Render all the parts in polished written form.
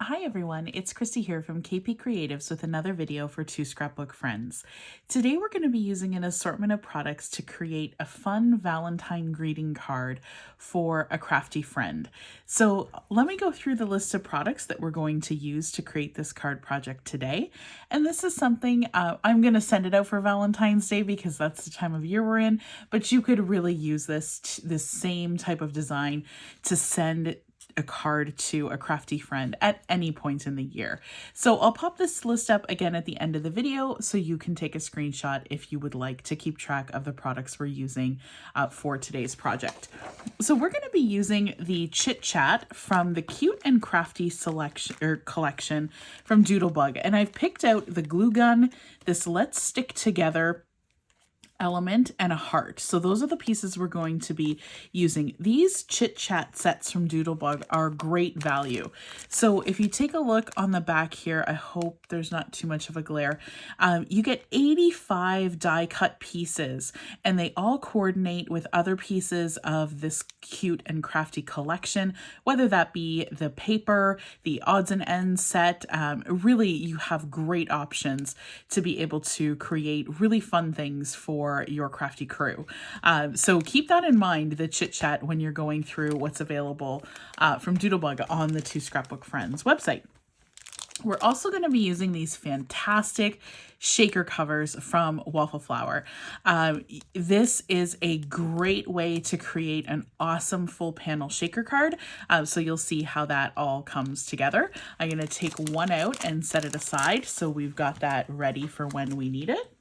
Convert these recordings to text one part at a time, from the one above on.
Hi everyone, it's Kristie here from KP Creatives with another video for Two Scrapbook Friends. Today we're going to be using an assortment of products to create a fun Valentine greeting card for a crafty friend. So let me go through the list of products that we're going to use to create this card project today. And this is something I'm going to send it out for Valentine's Day because that's the time of year we're in, but you could really use this same type of design to send a card to a crafty friend at any point in the year. So I'll pop this list up again at the end of the video so you can take a screenshot if you would like to keep track of the products we're using for today's project. So we're going to be using the Chit Chat from the Cute and Crafty collection from Doodlebug. And I've picked out the glue gun, this Let's Stick Together element, and a heart. So those are the pieces we're going to be using. These Chit Chat sets from Doodlebug are great value. So if you take a look on the back here, I hope there's not too much of a glare, you get 85 die cut pieces and they all coordinate with other pieces of this Cute and Crafty collection, whether that be the paper, the odds and ends set. Really, you have great options to be able to create really fun things for your crafty crew. So keep that in mind, the Chit Chat, when you're going through what's available from Doodlebug on the Two Scrapbook Friends website. We're also going to be using these fantastic shaker covers from Waffle Flower. This is a great way to create an awesome full panel shaker card. So you'll see how that all comes together. I'm going to take one out and set it aside so we've got that ready for when we need it.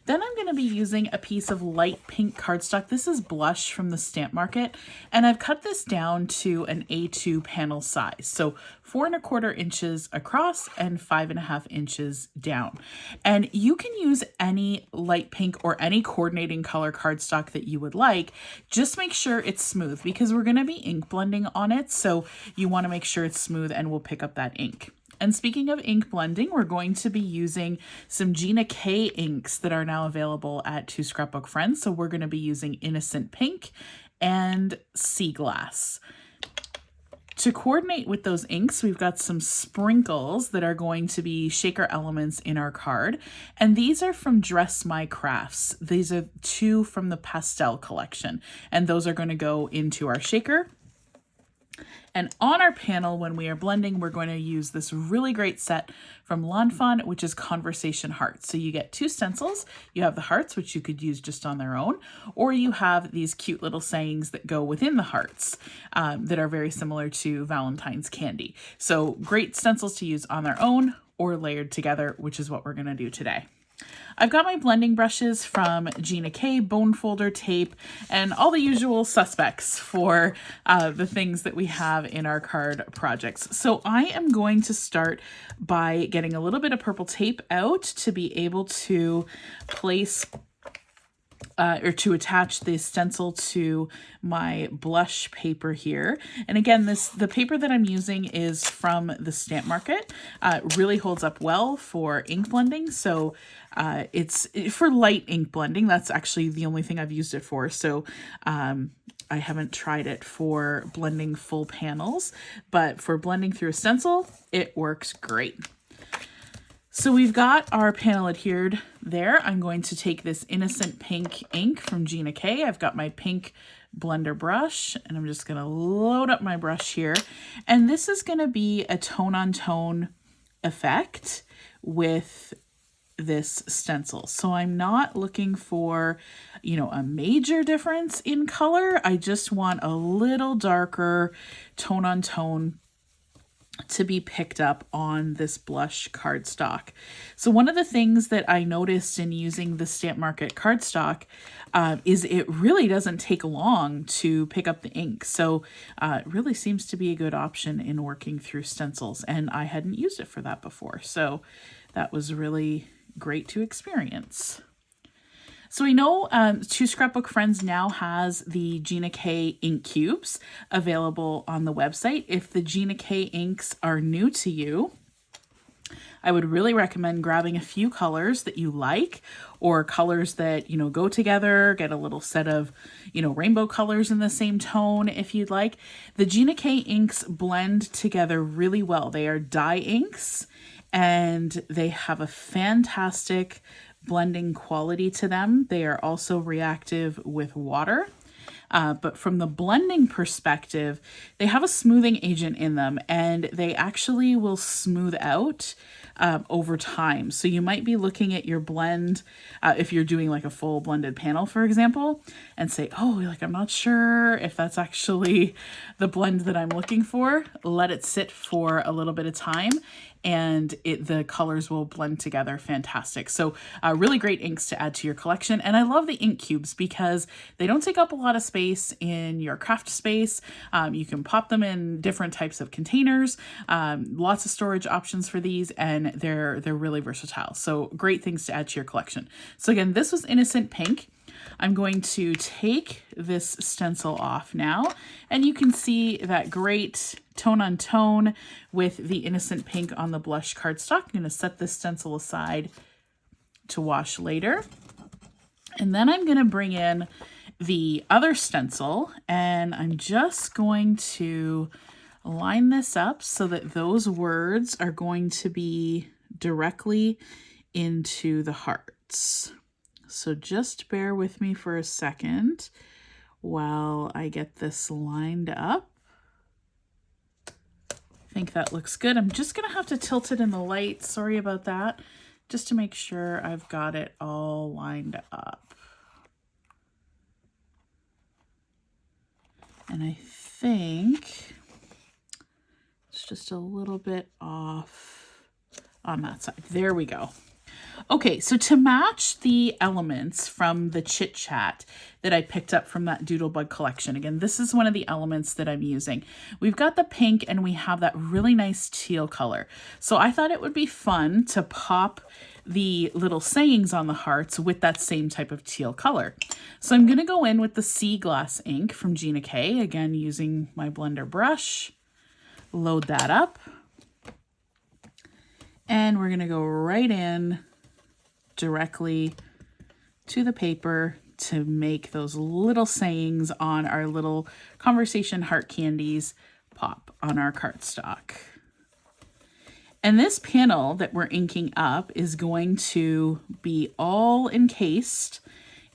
Then I'm going to be using a piece of light pink cardstock. This is Blush from the Stamp Market, and I've cut this down to an A2 panel size. So 4¼ inches across and 5½ inches down. And you can use any light pink or any coordinating color cardstock that you would like. Just make sure it's smooth because we're going to be ink blending on it. So you want to make sure it's smooth and we'll pick up that ink. And speaking of ink blending, we're going to be using some Gina K inks that are now available at Two Scrapbook Friends. So we're going to be using Innocent Pink and Sea Glass. To coordinate with those inks, we've got some sprinkles that are going to be shaker elements in our card. And these are from Dress My Crafts. These are two from the Pastel collection. And those are going to go into our shaker. And on our panel, when we are blending, we're going to use this really great set from Lawn Fawn, which is Conversation Hearts. So you get two stencils. You have the hearts, which you could use just on their own, or you have these cute little sayings that go within the hearts that are very similar to Valentine's candy. So great stencils to use on their own or layered together, which is what we're going to do today. I've got my blending brushes from Gina K, bone folder tape, and all the usual suspects for the things that we have in our card projects. So I am going to start by getting a little bit of purple tape out to be able to place or to attach the stencil to my blush paper here. And again, the paper that I'm using is from the Stamp Market. It really holds up well for ink blending. So it's for light ink blending. That's actually the only thing I've used it for. So I haven't tried it for blending full panels, but for blending through a stencil, it works great. So we've got our panel adhered there. I'm going to take this Innocent Pink ink from Gina K. I've got my pink blender brush and I'm just going to load up my brush here. And this is going to be a tone-on-tone effect with this stencil. So I'm not looking for, a major difference in color. I just want a little darker tone-on-tone to be picked up on this blush cardstock. So one of the things that I noticed in using the Stamp Market cardstock is it really doesn't take long to pick up the ink. So it really seems to be a good option in working through stencils, and I hadn't used it for that before. So that was really great to experience. So we know Two Scrapbook Friends now has the Gina K ink cubes available on the website. If the Gina K inks are new to you, I would really recommend grabbing a few colors that you like, or colors that, you know, go together. Get a little set of, you know, rainbow colors in the same tone if you'd like. The Gina K inks blend together really well. They are dye inks and they have a fantastic blending quality to them. They are also reactive with water. But from the blending perspective, they have a smoothing agent in them, and they actually will smooth out over time. So you might be looking at your blend, if you're doing like a full blended panel, for example, and say, oh, like, I'm not sure if that's actually the blend that I'm looking for. Let it sit for a little bit of time, and the colors will blend together fantastic. So really great inks to add to your collection. And I love the ink cubes because they don't take up a lot of space in your craft space. You can pop them in different types of containers, lots of storage options for these, and they're really versatile. So great things to add to your collection. So again, this was Innocent Pink. I'm going to take this stencil off now, and you can see that great tone on tone with the Innocent Pink on the blush cardstock. I'm going to set this stencil aside to wash later. And then I'm going to bring in the other stencil, and I'm just going to line this up so that those words are going to be directly into the hearts. So just bear with me for a second while I get this lined up. I think that looks good. I'm just going to have to tilt it in the light. Sorry about that. Just to make sure I've got it all lined up. And I think it's just a little bit off on that side. There we go. Okay, so to match the elements from the Chit Chat that I picked up from that Doodlebug collection, again, this is one of the elements that I'm using. We've got the pink and we have that really nice teal color. So I thought it would be fun to pop the little sayings on the hearts with that same type of teal color. So I'm going to go in with the Sea Glass ink from Gina K, again, using my blender brush. Load that up. And we're going to go right in directly to the paper to make those little sayings on our little conversation heart candies pop on our cardstock. And this panel that we're inking up is going to be all encased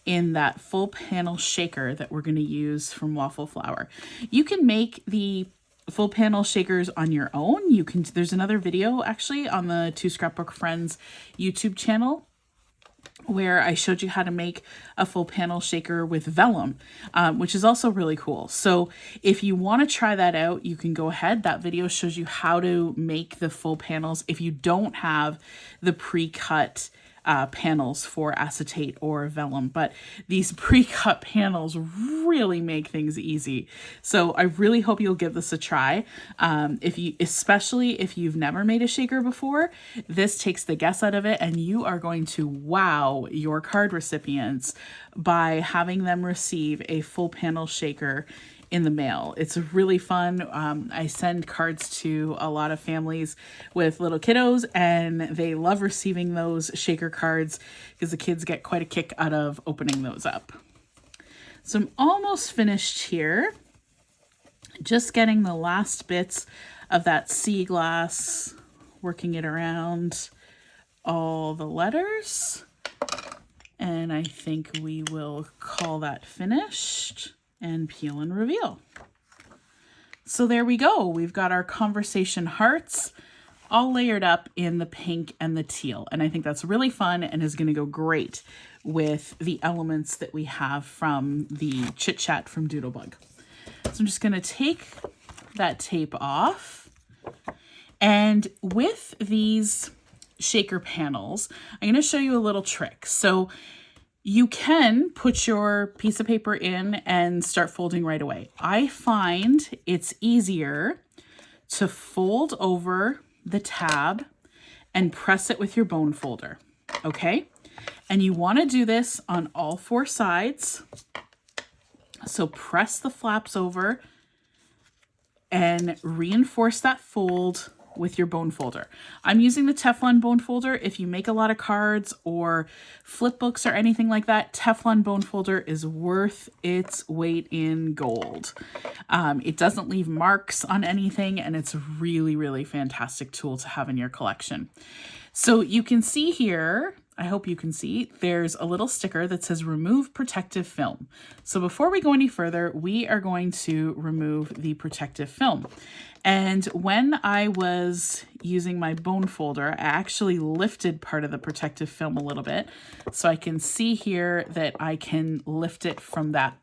in that full panel shaker that we're going to use from Waffle Flower. You can make the full panel shakers on your own. There's another video actually on the Two Scrapbook Friends YouTube channel where I showed you how to make a full panel shaker with vellum, which is also really cool. So if you want to try that out, you can go ahead. That video shows you how to make the full panels if you don't have the pre-cut panels for acetate or vellum, but these pre-cut panels really make things easy. So I really hope you'll give this a try. Especially if you've never made a shaker before, this takes the guess out of it, and you are going to wow your card recipients by having them receive a full panel shaker in the mail. It's really fun. I send cards to a lot of families with little kiddos, and they love receiving those shaker cards because the kids get quite a kick out of opening those up. So I'm almost finished here. Just getting the last bits of that sea glass, working it around all the letters. And I think we will call that finished and peel and reveal. So there we go. We've got our conversation hearts all layered up in the pink and the teal. And I think that's really fun and is going to go great with the elements that we have from the Chit Chat from Doodlebug. So I'm just going to take that tape off. And with these shaker panels, I'm going to show you a little trick. So you can put your piece of paper in and start folding right away. I find it's easier to fold over the tab and press it with your bone folder, okay? And you want to do this on all four sides. So press the flaps over and reinforce that fold with your bone folder. I'm using the Teflon bone folder. If you make a lot of cards or flip books or anything like that, Teflon bone folder is worth its weight in gold. It doesn't leave marks on anything, and it's a really, really fantastic tool to have in your collection. So you can see here, I hope you can see, there's a little sticker that says remove protective film. So before we go any further, we are going to remove the protective film. And when I was using my bone folder, I actually lifted part of the protective film a little bit. So I can see here that I can lift it from that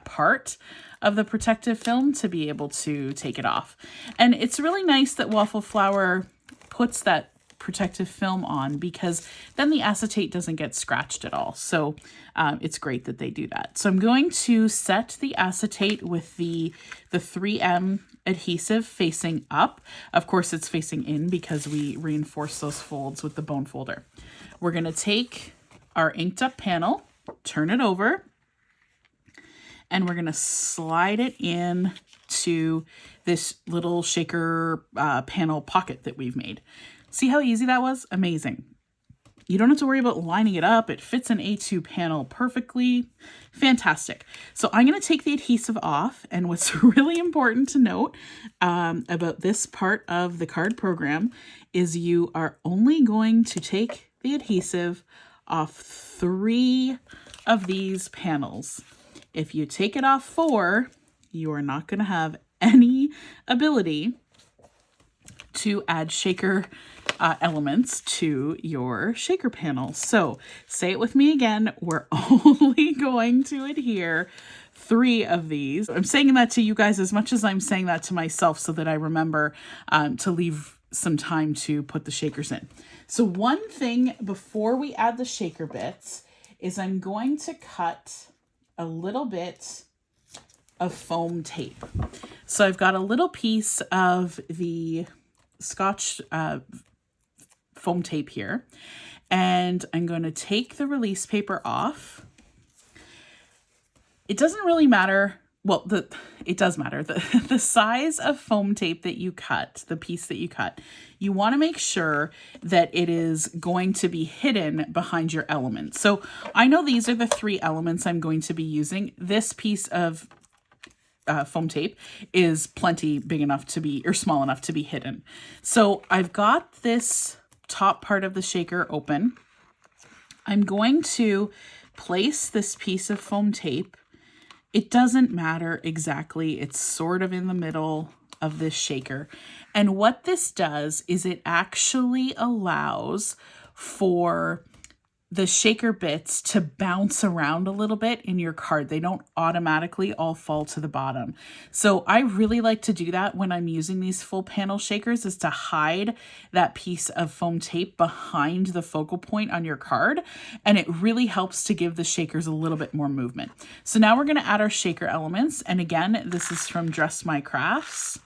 part of the protective film to be able to take it off. And it's really nice that Waffle Flower puts that protective film on, because then the acetate doesn't get scratched at all. So it's great that they do that. So I'm going to set the acetate with the 3M adhesive facing up. Of course, it's facing in because we reinforce those folds with the bone folder. We're going to take our inked up panel, turn it over, and we're going to slide it in to this little shaker panel pocket that we've made. See how easy that was? Amazing. You don't have to worry about lining it up. It fits an A2 panel perfectly. Fantastic. So I'm going to take the adhesive off. And what's really important to note about this part of the card program is you are only going to take the adhesive off 3 of these panels. If you take it off 4, you are not going to have any ability to add shaker elements to your shaker panel. So say it with me again. We're only going to adhere 3 of these. I'm saying that to you guys as much as I'm saying that to myself so that I remember to leave some time to put the shakers in. So one thing before we add the shaker bits is I'm going to cut a little bit of foam tape. So I've got a little piece of the Scotch foam tape here, and I'm going to take the release paper off. It doesn't really matter. Well, it does matter. The size of foam tape that you cut, the piece that you cut, you want to make sure that it is going to be hidden behind your elements. So I know these are the 3 elements I'm going to be using. This piece of foam tape is plenty big enough to be, or small enough to be hidden. So I've got this top part of the shaker open. I'm going to place this piece of foam tape. It doesn't matter exactly. It's sort of in the middle of this shaker. And what this does is it actually allows for the shaker bits to bounce around a little bit in your card. They don't automatically all fall to the bottom. So I really like to do that when I'm using these full panel shakers, is to hide that piece of foam tape behind the focal point on your card. And it really helps to give the shakers a little bit more movement. So now we're going to add our shaker elements. And again, this is from Dress My Crafts.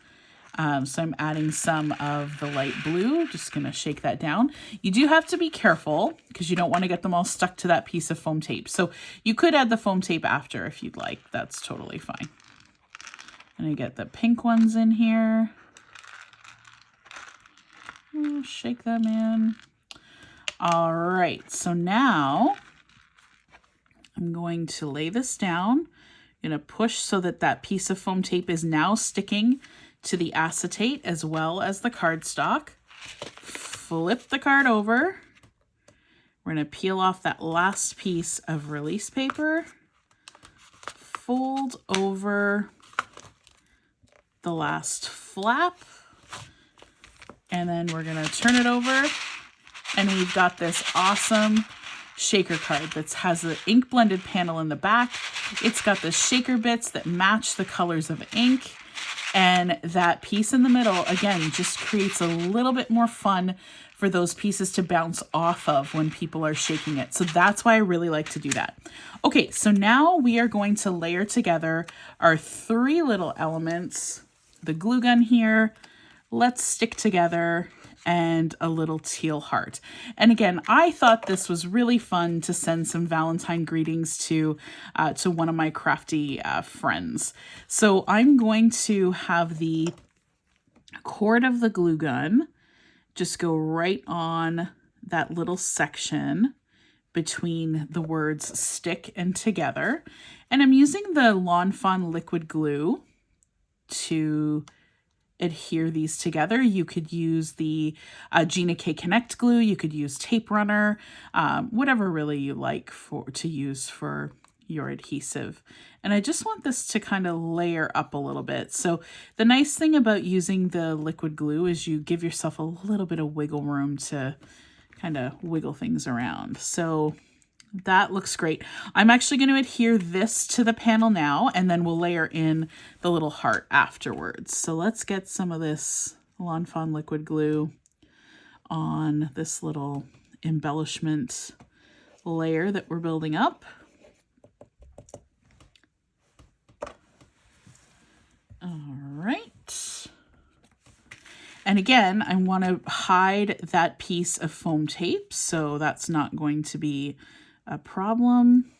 So I'm adding some of the light blue, just going to shake that down. You do have to be careful because you don't want to get them all stuck to that piece of foam tape. So you could add the foam tape after if you'd like. That's totally fine. And I get the pink ones in here. Shake them in. All right, so now I'm going to lay this down. I'm going to push so that that piece of foam tape is now sticking to the acetate as well as the cardstock. Flip the card over. We're going to peel off that last piece of release paper. Fold over the last flap. And then we're going to turn it over. And we've got this awesome shaker card that has an ink blended panel in the back. It's got the shaker bits that match the colors of ink. And that piece in the middle, again, just creates a little bit more fun for those pieces to bounce off of when people are shaking it. So that's why I really like to do that. Okay, so now we are going to layer together our 3 little elements. The glue gun here, let's stick together, and a little teal heart. And again, I thought this was really fun to send some Valentine greetings to one of my crafty friends. So I'm going to have the cord of the glue gun, just go right on that little section between the words stick and together. And I'm using the Lawn Fawn liquid glue to adhere these together. You could use the Gina K Connect glue. You could use tape runner, whatever really you like to use for your adhesive. And I just want this to kind of layer up a little bit. So the nice thing about using the liquid glue is you give yourself a little bit of wiggle room to kind of wiggle things around. So that looks great. I'm actually going to adhere this to the panel now, and then we'll layer in the little heart afterwards. So let's get some of this Lawn Fawn liquid glue on this little embellishment layer that we're building up. All right. And again, I want to hide that piece of foam tape, so that's not going to be a problem.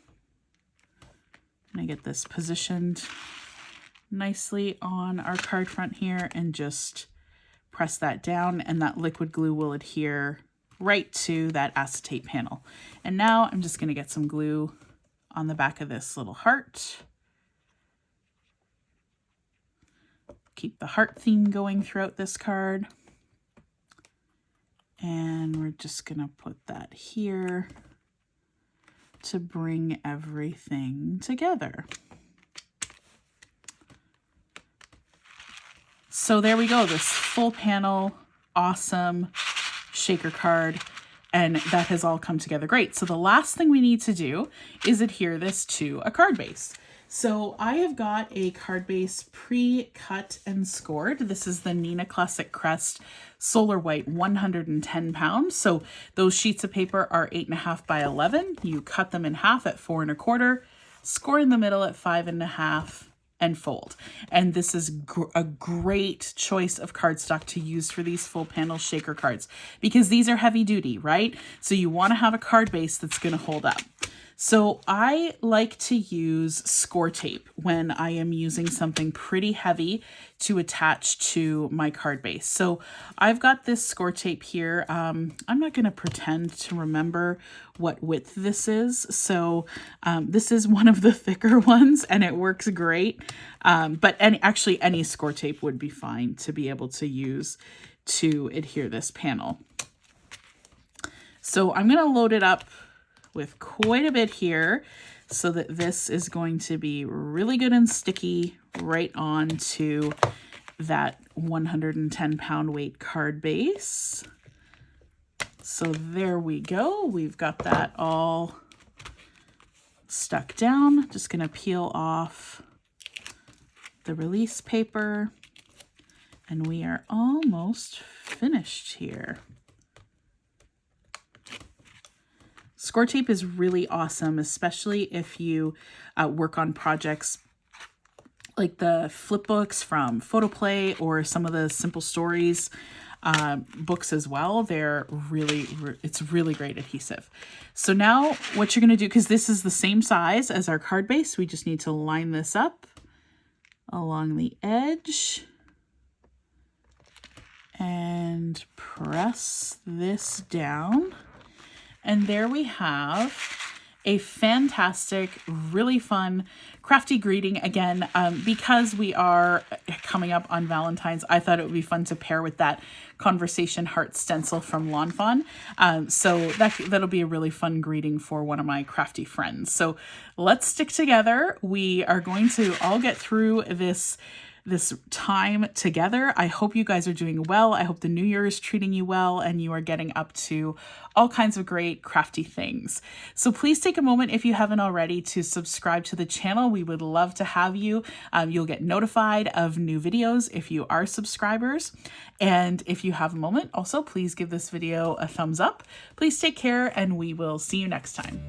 And I get this positioned nicely on our card front here and just press that down, and that liquid glue will adhere right to that acetate panel. And now I'm just going to get some glue on the back of this little heart. Keep the heart theme going throughout this card. And we're just going to put that here to bring everything together. So there we go, this full panel, awesome shaker card, and that has all come together great. So the last thing we need to do is adhere this to a card base. So I have got a card base pre-cut and scored. This is the Neenah Classic Crest Solar White 110 pounds. So those sheets of paper are 8.5 by 11. You cut them in half at 4 1/4, score in the middle at 5 1/2, and fold. And this is a great choice of cardstock to use for these full panel shaker cards, because these are heavy duty, right? So you want to have a card base that's going to hold up. So I like to use score tape when I am using something pretty heavy to attach to my card base. So I've got this score tape here. I'm not going to pretend to remember what width this is. So this is one of the thicker ones, and it works great. But actually any score tape would be fine to be able to use to adhere this panel. So I'm going to load it up with quite a bit here so that this is going to be really good and sticky right onto that 110 pound weight card base. So there we go. We've got that all stuck down. Just going to peel off the release paper, and we are almost finished here. Score tape is really awesome, especially if you work on projects like the flip books from Photoplay or some of the Simple Stories books as well. It's really great adhesive. So now what you're going to do, because this is the same size as our card base, we just need to line this up along the edge and press this down. And there we have a fantastic, really fun, crafty greeting. Again, because we are coming up on Valentine's, I thought it would be fun to pair with that conversation heart stencil from Lawn Fawn. So that'll be a really fun greeting for one of my crafty friends. So let's stick together. We are going to all get through this time together. I hope you guys are doing well. I hope the new year is treating you well and you are getting up to all kinds of great crafty things. So please take a moment, if you haven't already, to subscribe to the channel. We would love to have you. You'll get notified of new videos if you are subscribers. And if you have a moment, also please give this video a thumbs up. Please take care, and we will see you next time.